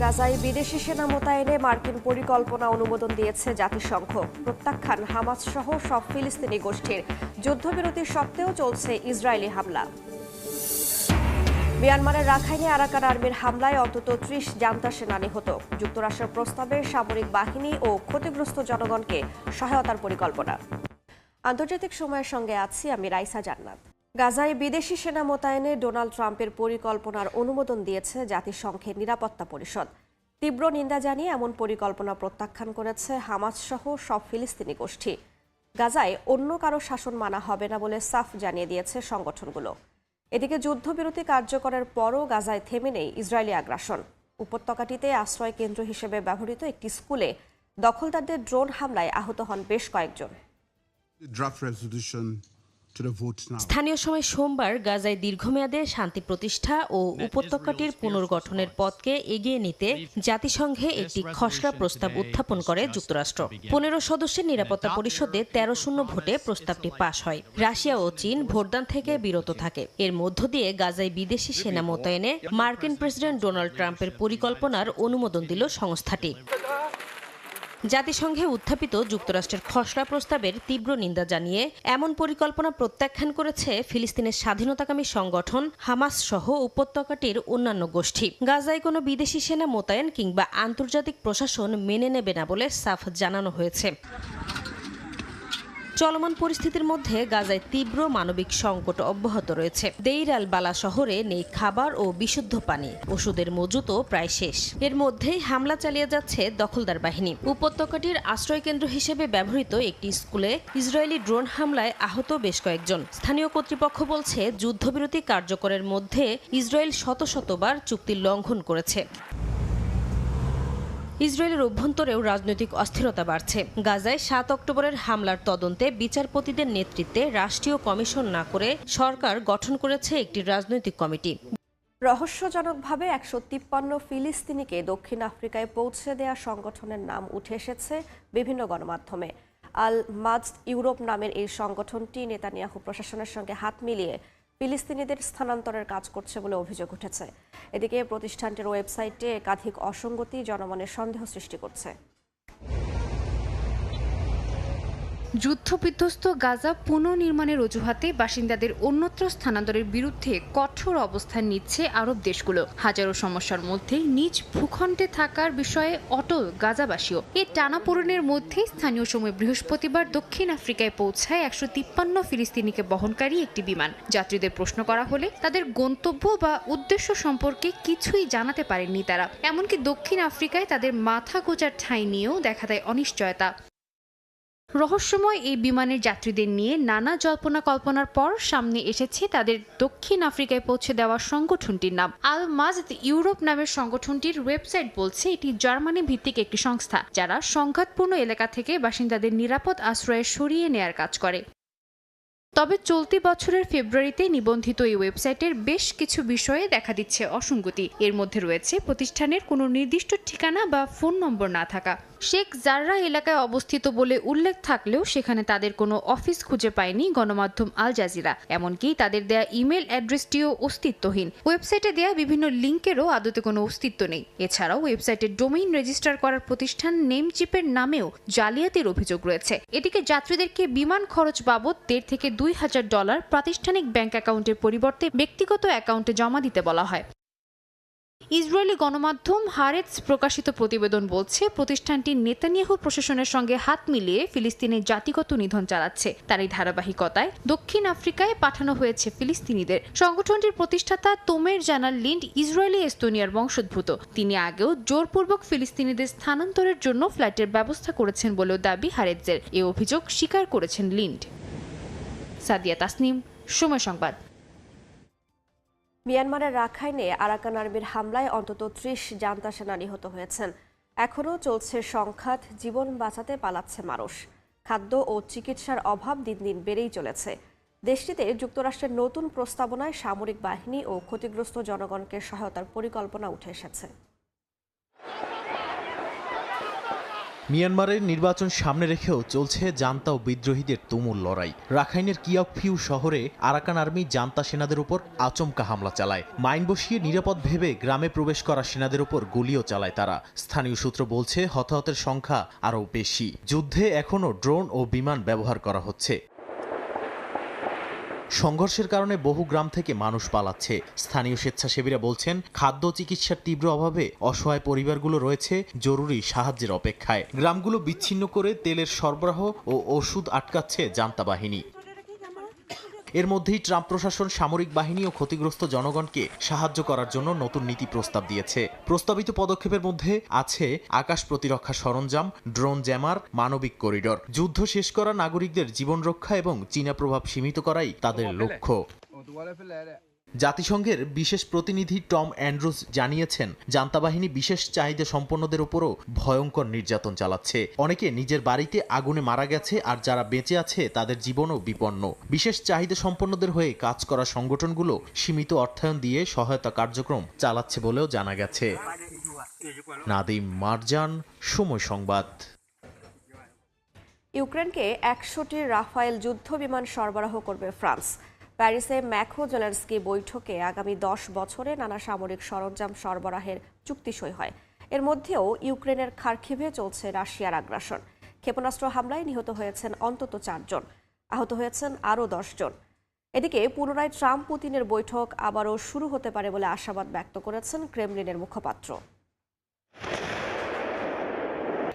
গাজায় বিদেশি সেনা মোতায়েনে মার্কিন পরিকল্পনা অনুমোদন দিয়েছে জাতিসংঘ। প্রত্যাখ্যান হামাস সহ সব ফিলিস্তিনি গোষ্ঠীর। যুদ্ধবিরতির সত্ত্বেও চলছে ইসরায়েলি হামলা। মিয়ানমারের রাখাইনে আরাকান আর্মির হামলায় অন্তত ৩০ জান্তা সেনা নিহত। যুক্তরাষ্ট্রের প্রস্তাবে সামরিক বাহিনী ও ক্ষতিগ্রস্ত জনগণকে সহায়তার পরিকল্পনা। আন্তর্জাতিক সময়ের সঙ্গে আছি আমি রাইসা জান্নাত। গাজায় বিদেশি সেনা মোতায়েনে ডোনাল্ড ট্রাম্পের পরিকল্পনার অনুমোদন দিয়েছে জাতিসংঘের নিরাপত্তা পরিষদ। তীব্র নিন্দা জানিয়ে এমন পরিকল্পনা প্রত্যাখ্যান করেছে হামাস সহ সব ফিলিস্তিনি গোষ্ঠী। গাজায় অন্য কারো শাসন মানা হবে না বলে সাফ জানিয়ে দিয়েছে সংগঠনগুলো। এদিকে যুদ্ধবিরতি কার্যকরের পরও গাজায় থেমে নেই ইসরায়েলি আগ্রাসন। উপত্যকাটিতে আশ্রয় কেন্দ্র হিসেবে ব্যবহৃত একটি স্কুলে দখলদারদের ড্রোন হামলায় আহত হন বেশ কয়েকজন। স্থানীয় সময় সোমবার গাজায় দীর্ঘমেয়াদে শান্তি প্রতিষ্ঠা ও উপত্যকাটির পুনর্গঠনের পথকে এগিয়ে নিতে জাতিসংঘে একটি খসড়া প্রস্তাব উত্থাপন করে যুক্তরাষ্ট্র। ১৫ সদস্যের নিরাপত্তা পরিষদে ১৩-০ ভোটে প্রস্তাবটি পাশ হয়। রাশিয়া ও চীন ভোটদান থেকে বিরত থাকে। এর মধ্য দিয়ে গাজায় বিদেশি সেনা মোতায়েনে মার্কিন প্রেসিডেন্ট ডোনাল্ড ট্রাম্পের পরিকল্পনার অনুমোদন দিল সংস্থাটি। জাতিসংঘে উত্থাপিত যুক্তরাষ্ট্রের খসড়া প্রস্তাবের তীব্র নিন্দা জানিয়ে এমন পরিকল্পনা প্রত্যাখ্যান করেছে ফিলিস্তিনের স্বাধীনতাকামী সংগঠন হামাস সহ উপত্যকাটির অন্যান্য গোষ্ঠী। গাজায় কোনো বিদেশি সেনা মোতায়েন কিংবা আন্তর্জাতিক প্রশাসন মেনে নেবে না বলে সাফ জানানো হয়েছে। চলমান পরিস্থিতির মধ্যে গাজায় তীব্র মানবিক সংকট অব্যাহত রয়েছে। দেইর আল বালা শহরে নেই খাবার ও বিশুদ্ধ পানি। ওষুধের মজুতও প্রায় শেষ। এর মধ্যেই হামলা চালিয়ে যাচ্ছে দখলদার বাহিনী। উপত্যকাটির আশ্রয়কেন্দ্র হিসেবে ব্যবহৃত একটি স্কুলে ইসরায়েলি ড্রোন হামলায় আহত বেশ কয়েকজন। স্থানীয় কর্তৃপক্ষ বলছে, যুদ্ধবিরতি কার্যকরের মধ্যে ইসরায়েল শতবার চুক্তি লঙ্ঘন করেছে। ইসরায়েলের অভ্যন্তরেও রাজনৈতিক অস্থিরতা বাড়ছে। গাজায় ৭ অক্টোবরের হামলার তদন্তে বিচারপতিদের নেতৃত্বে রাষ্ট্রীয় কমিশন না করে সরকার গঠন করেছে একটি রাজনৈতিক কমিটি। রহস্যজনকভাবে ১৫৩ ফিলিস্তিনিকে দক্ষিণ আফ্রিকায় পৌঁছে দেয়া সংগঠনের নাম উঠে এসেছে বিভিন্ন গণমাধ্যমে। আল মাজদ ইউরোপ নামের এই সংগঠনটি নেতানিয়াহু প্রশাসনের সঙ্গে হাত মিলিয়ে ফিলিস্তিনিদের স্থানান্তরের কাজ করছে বলে অভিযোগ উঠেছে। এদিকে প্রতিষ্ঠানটির ওয়েবসাইটে একাধিক অসঙ্গতি জনমনের সন্দেহ সৃষ্টি করছে। যুদ্ধবিধ্বস্ত গাজা পুনর্নির্মাণের অজুহাতে বাসিন্দাদের অন্যত্র স্থানান্তরের বিরুদ্ধে কঠোর অবস্থান নিচ্ছে আরব দেশগুলো। হাজারো সমস্যার মধ্যে নিজ ভূখণ্ডে থাকার বিষয়ে অটল গাজাবাসীও। এই টানাপোড়েনের মধ্যে স্থানীয় সময় বৃহস্পতিবার দক্ষিণ আফ্রিকায় পৌঁছায় ১৫৩ ফিলিস্তিনিকে বহনকারী একটি বিমান। যাত্রীদের প্রশ্ন করা হলে তাদের গন্তব্য বা উদ্দেশ্য সম্পর্কে কিছুই জানাতে পারেননি তারা। এমনকি দক্ষিণ আফ্রিকায় তাদের মাথা গোঁজার ঠাঁই নিয়েও দেখা দেয় অনিশ্চয়তা। রহস্যময় এই বিমানের যাত্রীদের নিয়ে নানা জল্পনা কল্পনার পর সামনে এসেছে তাদের দক্ষিণ আফ্রিকায় পৌঁছে দেওয়া সংগঠনটির নাম। আল মাজদ ইউরোপ নামের সংগঠনটির ওয়েবসাইট বলছে এটি জার্মানি ভিত্তিক একটি সংস্থা, যারা সংঘাতপূর্ণ এলাকা থেকে বাসিন্দাদের নিরাপদ আশ্রয়ে সরিয়ে নেয়ার কাজ করে। তবে চলতি বছরের ফেব্রুয়ারিতে নিবন্ধিত এই ওয়েবসাইটের বেশ কিছু বিষয়ে দেখা দিচ্ছে অসঙ্গতি। এর মধ্যে রয়েছে প্রতিষ্ঠানের কোনো নির্দিষ্ট ঠিকানা বা ফোন নম্বর না থাকা। শেখ জাররা এলাকায় অবস্থিত বলে উল্লেখ থাকলেও সেখানে তাদের কোনো অফিস খুঁজে পায়নি গণমাধ্যম আল জাজিরা। এমনকি তাদের দেয়া ইমেল অ্যাড্রেসটিও অস্তিত্বহীন। ওয়েবসাইটে দেয়া বিভিন্ন লিঙ্কেরও আদতে কোনো অস্তিত্ব নেই। এছাড়াও ওয়েবসাইটের ডোমেইন রেজিস্টার করার প্রতিষ্ঠান নেমচিপের নামেও জালিয়াতির অভিযোগ রয়েছে। এদিকে যাত্রীদেরকে বিমান খরচ বাবদ $১৫০০ থেকে $২,০০০ প্রাতিষ্ঠানিক ব্যাংক অ্যাকাউন্টের পরিবর্তে ব্যক্তিগত অ্যাকাউন্টে জমা দিতে বলা হয়। ইসরায়েলি গণমাধ্যম হারেটস প্রকাশিত প্রতিবেদন বলছে, প্রতিষ্ঠানটি নেতানিয়াহু প্রশাসনের সঙ্গে হাত মিলিয়ে ফিলিস্তিনের জাতিগত নিধন চালাচ্ছে। তারই ধারাবাহিকতায় দক্ষিণ আফ্রিকায় পাঠানো হয়েছে ফিলিস্তিনিদের। সংগঠনটির প্রতিষ্ঠাতা তোমের জানাল লিন্ড ইসরায়েলি এস্তোনিয়ার বংশোদ্ভূত। তিনি আগেও জোরপূর্বক ফিলিস্তিনিদের স্থানান্তরের জন্য ফ্লাইটের ব্যবস্থা করেছেন বলেও দাবি হারেটসের। এ অভিযোগ স্বীকার করেছেন লিন্ড। সাদিয়া তাসনিম, সময় সংবাদ। মিয়ানমারের রাখাইনে আরাকান আর্মির হামলায় অন্তত ৩০ জান্তা সেনা নিহত হয়েছেন। এখনও চলছে সংঘাত, জীবন বাঁচাতে পালাচ্ছে মানুষ। খাদ্য ও চিকিৎসার অভাব দিন দিন বেড়েই চলেছে। দেশটিতে যুক্তরাষ্ট্রের নতুন প্রস্তাবনায় সামরিক বাহিনী ও ক্ষতিগ্রস্ত জনগণকে সহায়তার পরিকল্পনা উঠে এসেছে। মিয়ানমারের নির্বাচন সামনে রেখেও চলছে জান্তা ও বিদ্রোহীদের তুমুল লড়াই। রাখাইনের কিয়াকফিউ শহরে আরাকান আর্মি জান্তা সেনাদের উপর আচমকা হামলা চালায়। মাইন বসিয়ে নিরাপদ ভেবে গ্রামে প্রবেশ করা সেনাদের উপর গুলিও চালায় তারা। স্থানীয় সূত্র বলছে হতাহতের সংখ্যা আরও বেশি। যুদ্ধে এখনও ড্রোন ও বিমান ব্যবহার করা হচ্ছে। সংঘর্ষের কারণে বহু গ্রাম থেকে মানুষ পালাচ্ছে। স্থানীয় স্বেচ্ছাসেবীরা বলছেন খাদ্য চিকিৎসার তীব্র অভাবে অসহায় পরিবারগুলো রয়েছে জরুরি সাহায্যের অপেক্ষায়। গ্রামগুলো বিচ্ছিন্ন করে তেলের সরবরাহ ও ওষুধ আটকাচ্ছে জান্তা বাহিনী। এর মধ্যেই ট্রাম্প প্রশাসন সামরিক বাহিনী ও ক্ষতিগ্রস্ত জনগণকে সাহায্য করার জন্য নতুন নীতি প্রস্তাব দিয়েছে। প্রস্তাবিত পদক্ষেপের মধ্যে আছে আকাশ প্রতিরক্ষা সরঞ্জাম, ড্রোন জ্যামার, মানবিক করিডর। যুদ্ধ শেষ করা, নাগরিকদের জীবন রক্ষা এবং চীনা প্রভাব সীমিত করাই তাদের লক্ষ্য। জাতিসংঘের বিশেষ প্রতিনিধি টম অ্যান্ড্রুজ জানিয়েছেন জান্তা বাহিনী বিশেষ চাহিদা সম্পন্নদের উপরও ভয়ঙ্কর নির্যাতন চালাচ্ছে। অনেকে নিজের বাড়িতে আগুনে মারা গেছে, আর যারা বেঁচে আছে তাদের জীবনও বিপন্ন। বিশেষ চাহিদা সম্পন্নদের হয়ে কাজ করা সংগঠনগুলো সীমিত অর্থায়ন দিয়ে সহায়তা কার্যক্রম চালাচ্ছে বলেও জানা গেছে। নাদিম মারজান, সময় সংবাদ। ইউক্রেনকে 100টি রাফায়েল যুদ্ধ বিমান সরবরাহ করবে ফ্রান্স। প্যারিসে ম্যাখো জেলেনস্কি বৈঠকে আগামী 10 বছরে নানা সামরিক সরঞ্জাম সরবরাহের চুক্তি সই হয়। এর মধ্যেও ইউক্রেনের খার্কিভে চলছে রাশিয়ার আগ্রাসন। ক্ষেপণাস্ত্র হামলায় নিহত হয়েছেন অন্তত 4 জন, আহত হয়েছেন আরও 10 জন। এদিকে পুনরায় ট্রাম্প পুতিনের বৈঠক আবারও শুরু হতে পারে বলে আশাবাদ ব্যক্ত করেছেন ক্রেমলিনের মুখপাত্র।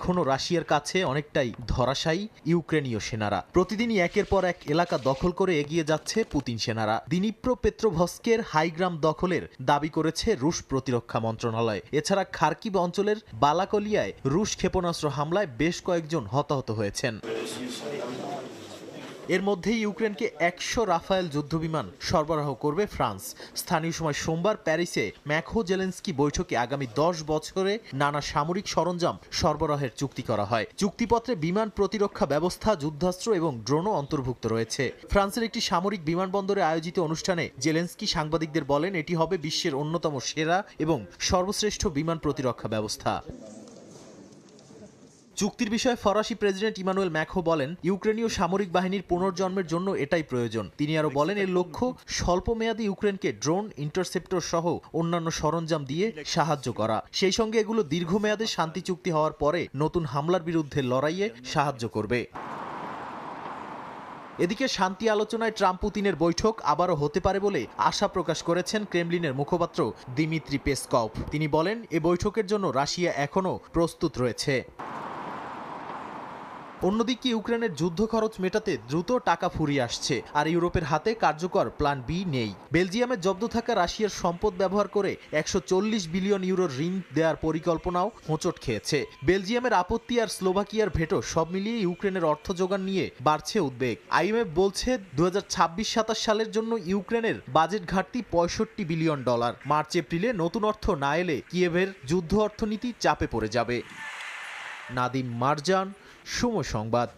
এখনো রাশিয়ার কাছে অনেকটাই ধরাশায়ী ইউক্রেনীয় সেনারা। প্রতিদিনই একের পর এক এলাকা দখল করে এগিয়ে যাচ্ছে পুতিন সেনারা। দিনিপ্রো পেত্রোভস্কের হাইগ্রাম দখলের দাবি করেছে রুশ প্রতিরক্ষা মন্ত্রণালয়। এছাড়া খার্কিভ অঞ্চলের বালাকলিয়ায় রুশ ক্ষেপণাস্ত্র হামলায় বেশ কয়েকজন হতাহত হয়েছেন। এর মধ্যেই ইউক্রেনকে 100 রাফায়েল যুদ্ধবিমান সরবরাহ করবে ফ্রান্স। স্থানীয় সময় সোমবার প্যারিসে ম্যাখো জেলেনস্কি বৈঠকে আগামী 10 বছরে নানা সামরিক সরঞ্জাম সরবরাহের চুক্তি করা হয়। চুক্তিপত্রে বিমান প্রতিরক্ষা ব্যবস্থা, যুদ্ধাস্ত্র এবং ড্রোনও অন্তর্ভুক্ত রয়েছে। ফ্রান্সের একটি সামরিক বিমানবন্দরে আয়োজিত অনুষ্ঠানে জেলেনস্কি সাংবাদিকদের বলেন, এটি হবে বিশ্বের অন্যতম সেরা এবং সর্বশ্রেষ্ঠ বিমান প্রতিরক্ষা ব্যবস্থা। চুক্তির বিষয়ে ফরাসি প্রেসিডেন্ট ইমানুয়েল ম্যাখো বলেন, ইউক্রেনীয় সামরিক বাহিনীর পুনর্জন্মের জন্য এটাই প্রয়োজন। তিনি আরও বলেন, এর লক্ষ্য স্বল্পমেয়াদী ইউক্রেনকে ড্রোন, ইন্টারসেপ্টর সহ অন্যান্য সরঞ্জাম দিয়ে সাহায্য করা। সেই সঙ্গে এগুলো দীর্ঘমেয়াদে শান্তি চুক্তি হওয়ার পরে নতুন হামলার বিরুদ্ধে লড়াইয়ে সাহায্য করবে। এদিকে শান্তি আলোচনায় ট্রাম্প পুতিনের বৈঠক আবারও হতে পারে বলে আশা প্রকাশ করেছেন ক্রেমলিনের মুখপাত্র দিমিত্রি পেসকভ। তিনি বলেন, এ বৈঠকের জন্য রাশিয়া এখনও প্রস্তুত রয়েছে। অন্যদিকে ইউক্রেনের যুদ্ধ খরচ মেটাতে দ্রুত টাকা ফুরিয়ে আসছে, আর ইউরোপের হাতে কার্যকর প্ল্যান বি নেই। বেলজিয়ামে জব্দ থাকা রাশিয়ার সম্পদ ব্যবহার করে 140 বিলিয়ন ইউরোর ঋণ দেওয়ার পরিকল্পনাও হোঁচট খেয়েছে। বেলজিয়ামের আপত্তি আর স্লোভাকিয়ার ভেটো সব মিলিয়ে ইউক্রেনের অর্থ যোগান নিয়ে বাড়ছে উদ্বেগ। আইএমএফ বলছে 2026-27 সালের জন্য ইউক্রেনের বাজেট ঘাটতি $65 বিলিয়ন। মার্চ এপ্রিলে নতুন অর্থ না এলে কিয়েভের যুদ্ধ অর্থনীতি চাপে পড়ে যাবে। নাদিম মারজান, সময় সংবাদ।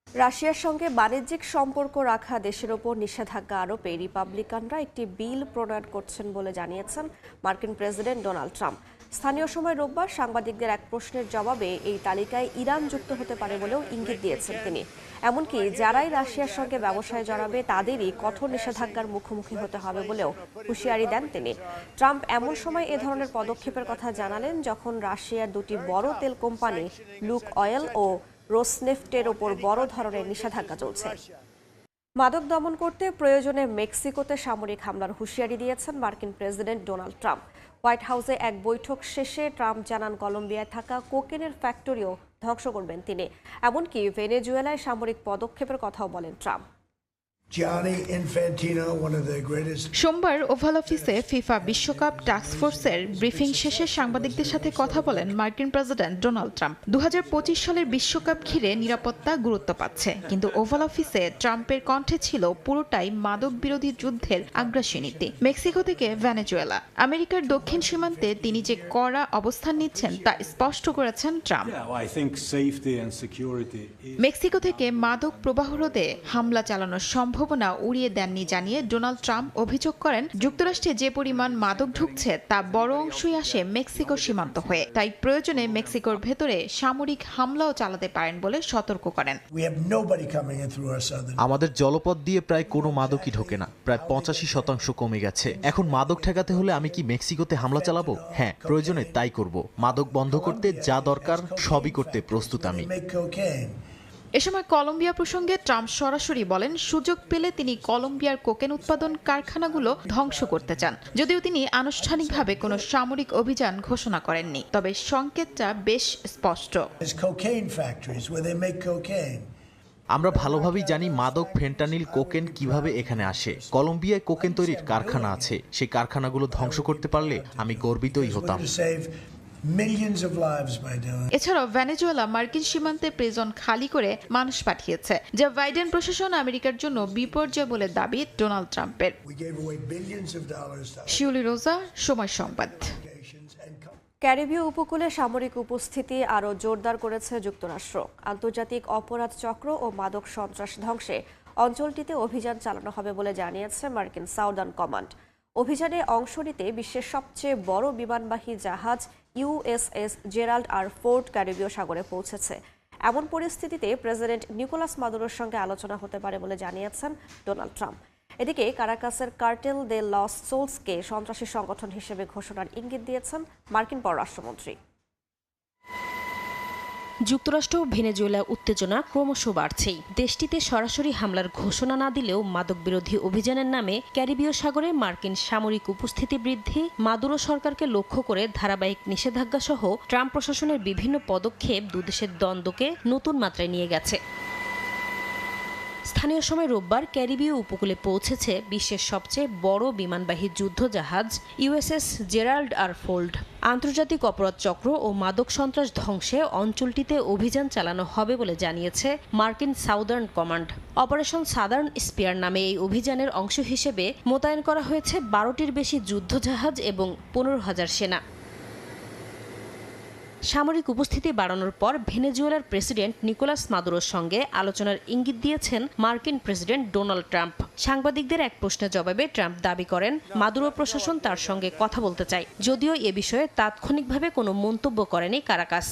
রাশিয়ার সঙ্গে বাণিজ্যিক সম্পর্ক রাখা দেশের ওপর নিষেধাজ্ঞা আরোপে রিপাবলিকানরা একটি বিল প্রণয়ন করছেন বলে জানিয়েছেন মার্কিন প্রেসিডেন্ট ডোনাল্ড ট্রাম্প। স্থানীয় সময় রোববার সাংবাদিকদের এক প্রশ্নের জবাবে এই তালিকায় ইরান যুক্ত হতে পারে বলেও ইঙ্গিত দিয়েছেন তিনি। এমনকি যারাই রাশিয়ার সঙ্গে ব্যবসায় জড়াবে তাদেরই কঠোর নিষেধাজ্ঞার মুখোমুখি হতে হবে বলেও হুঁশিয়ারি দেন তিনি। ট্রাম্প এমন সময় এ ধরনের পদক্ষেপের কথা জানালেন যখন রাশিয়ার দুটি বড় তেল কোম্পানি লুক অয়েল ও রোসনেফটের ওপর বড় ধরনের নিষেধাজ্ঞা চলছে। মাদক দমন করতে প্রয়োজনে মেক্সিকোতে সামরিক হামলার হুঁশিয়ারি দিয়েছেন মার্কিন প্রেসিডেন্ট ডোনাল্ড ট্রাম্প। হোয়াইট হাউসে এক বৈঠক শেষে ট্রাম্প জানান, কলম্বিয়ায় থাকা কোকেনের ফ্যাক্টরিও ধ্বংস করবেন তিনি। এমনকি ভেনেজুয়েলায় সামরিক পদক্ষেপের কথাও বলেন ট্রাম্প। সোমবার ওভাল অফিসে ফিফা বিশ্বকাপ টাস্কফোর্সের ব্রিফিং শেষে সাংবাদিকদের সাথে কথা বলেন মার্কিন প্রেসিডেন্ট ডোনাল্ড ট্রাম্প। 2025 সালের বিশ্বকাপ ঘিরে নিরাপত্তা গুরুত্ব পাচ্ছে, কিন্তু ওভাল অফিসে ট্রাম্পের কণ্ঠে ছিল পুরোটাই মাদক বিরোধী যুদ্ধের আগ্রাসী নীতি। মেক্সিকো থেকে ভেনেজুয়েলা, আমেরিকার দক্ষিণ সীমান্তে তিনি যে কড়া অবস্থান নিচ্ছেন তা স্পষ্ট করেছেন ট্রাম্প। মেক্সিকো থেকে মাদক প্রবাহ রোধে হামলা চালানো সম্ভব সম্ভাবনা উড়িয়ে দেননি জানিয়ে ডোনাল্ড ট্রাম্প অভিযোগ করেন, যুক্তরাষ্ট্রে যে পরিমাণ মাদক ঢুকছে তা বড় অংশই আসে মেক্সিকো সীমান্ত হয়ে, তাই প্রয়োজনে মেক্সিকোর ভেতরে সামরিক হামলাও চালাতে পারেন বলে সতর্ক করেন। আমাদের জলপথ দিয়ে প্রায় কোনো মাদকই ঢোকে না, প্রায় 85% কমে গেছে। এখন মাদক ঠেকাতে হলে আমি কি মেক্সিকোতে হামলা চালাবো? হ্যাঁ, প্রয়োজনে তাই করব। মাদক বন্ধ করতে যা দরকার সবই করতে প্রস্তুত আমি। এ সময় কলম্বিয়া প্রসঙ্গে ট্রাম্প সরাসরি বলেন, সুযোগ পেলে তিনি কলম্বিয়ার কোকেন উৎপাদন কারখানাগুলো ধ্বংস করতে চান। যদিও তিনি আনুষ্ঠানিকভাবে কোনো সামরিক অভিযান ঘোষণা করেননি, তবে সংকেতটা বেশ স্পষ্ট। আমরা ভালোভাবেই জানি মাদক, ফেন্টানিল, কোকেন কিভাবে এখানে আসে। কলম্বিয়ায় কোকেন তৈরির কারখানা আছে, সেই কারখানাগুলো ধ্বংস করতে পারলে আমি গর্বিতই হতাম। এছাড়াও ভেনেজুয়েলা মার্কিন সীমান্তে প্রিজন খালি করে মানুষ পাঠিয়েছে, যা বাইডেন প্রশাসন আমেরিকার জন্য বিপর্যয় বলে দাবি ডোনাল্ড ট্রাম্পের। শিউলি রোজা, সময় সংবাদ। ক্যারিবীয় উপকূলে সামরিক উপস্থিতি আরও জোরদার করেছে যুক্তরাষ্ট্র। আন্তর্জাতিক অপরাধ চক্র ও মাদক সন্ত্রাস ধ্বংসে অঞ্চলটিতে অভিযান চালানো হবে বলে জানিয়েছে মার্কিন সাউদার্ন কমান্ড। অভিযানে অংশ নিতে বিশ্বের সবচেয়ে বড় বিমানবাহী জাহাজ ইউএসএস জেরাল্ড আর ফোর্ড ক্যারিবীয় সাগরে পৌঁছেছে। এমন পরিস্থিতিতে প্রেসিডেন্ট নিকোলাস মাদুরোর সঙ্গে আলোচনা হতে পারে বলে জানিয়েছেন ডোনাল্ড ট্রাম্প। এদিকে কারাকাসের কার্টেল দে লস সোলসকে সন্ত্রাসী সংগঠন হিসেবে ঘোষণার ইঙ্গিত দিয়েছেন মার্কিন পররাষ্ট্রমন্ত্রী। যুক্তরাষ্ট্র ও ভেনেজুয়েলা উত্তেজনা ক্রমশ বাড়ছেই। দেশটিতে সরাসরি হামলার ঘোষণা না দিলেও মাদক বিরোধী অভিযানের নামে ক্যারিবীয় সাগরে মার্কিন সামরিক উপস্থিতি বৃদ্ধি, মাদুরো সরকারকে লক্ষ্য করে ধারাবাহিক নিষেধাজ্ঞা সহ ট্রাম্প প্রশাসনের বিভিন্ন পদক্ষেপ দুদেশের দ্বন্দ্বকে নতুন মাত্রায় নিয়ে গেছে। স্থানীয় সময় রোববার ক্যারিবীয় উপকূলে পৌঁছেছে বিশ্বের সবচেয়ে বড় বিমানবাহী যুদ্ধজাহাজ ইউএসএস জেরাল্ড আর ফোর্ড। আন্তর্জাতিক অপরাধ চক্র ও মাদক সন্ত্রাস ধ্বংসে অঞ্চলটিতে অভিযান চালানো হবে বলে জানিয়েছে মার্কিন southern command. Operation southern spear নামে এই অভিযানের অংশ হিসেবে মোতায়েন করা হয়েছে 12টির বেশি যুদ্ধজাহাজ এবং 15,000 সেনা। সামরিক উপস্থিতি বাড়ানোর পর ভেনেজুয়েলার প্রেসিডেন্ট নিকোলাস মাদুরোর সঙ্গে আলোচনার ইঙ্গিত দিয়েছেন মার্কিন প্রেসিডেন্ট ডোনাল্ড ট্রাম্প। সাংবাদিকদের এক প্রশ্নের জবাবে ট্রাম্প দাবি করেন, মাদুরো প্রশাসন তার সঙ্গে কথা বলতে চায়, যদিও এ বিষয়ে তাৎক্ষণিকভাবে কোনো মন্তব্য করেনি কারাকাস।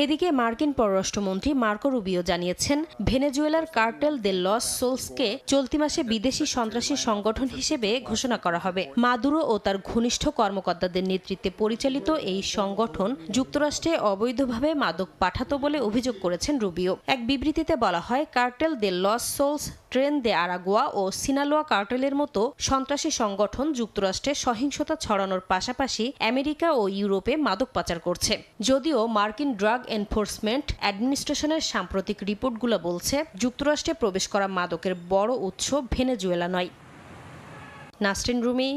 এদিকে মার্কিন পররাষ্ট্রমন্ত্রী মার্কো রুবিও জানিয়েছেন, ভেনেজুয়েলার কার্টেল দে লস সোলসকে চলতি মাসে বিদেশি সন্ত্রাসী সংগঠন হিসেবে ঘোষণা করা হবে। মাদুরো ও তার ঘনিষ্ঠ কর্মকর্তাদের নেতৃত্বে পরিচালিত এই সংগঠন যুক্তরাষ্ট্রে অবৈধভাবে মাদক পাঠাতো বলে অভিযোগ করেছেন রুবিও। এক বিবৃতিতে বলা হয়, কার্টেল দে লস সোলস, ট্রেন দে আরাগুয়া ও সিনালোয়া কার্টেলের মতো সন্ত্রাসী সংগঠন যুক্তরাষ্ট্রে সহিংসতা ছড়ানোর পাশাপাশি আমেরিকা ও ইউরোপে মাদক পাচার করছে। যদিও মার্কিন ড্রাগ এনফোর্সমেন্ট অ্যাডমিনিস্ট্রেশনের সাম্প্রতিক রিপোর্টগুলো বলছে, যুক্তরাষ্ট্রে প্রবেশ করা মাদকের বড় উৎস ভেনেজুয়েলা নয়। নাসরিন রুমি,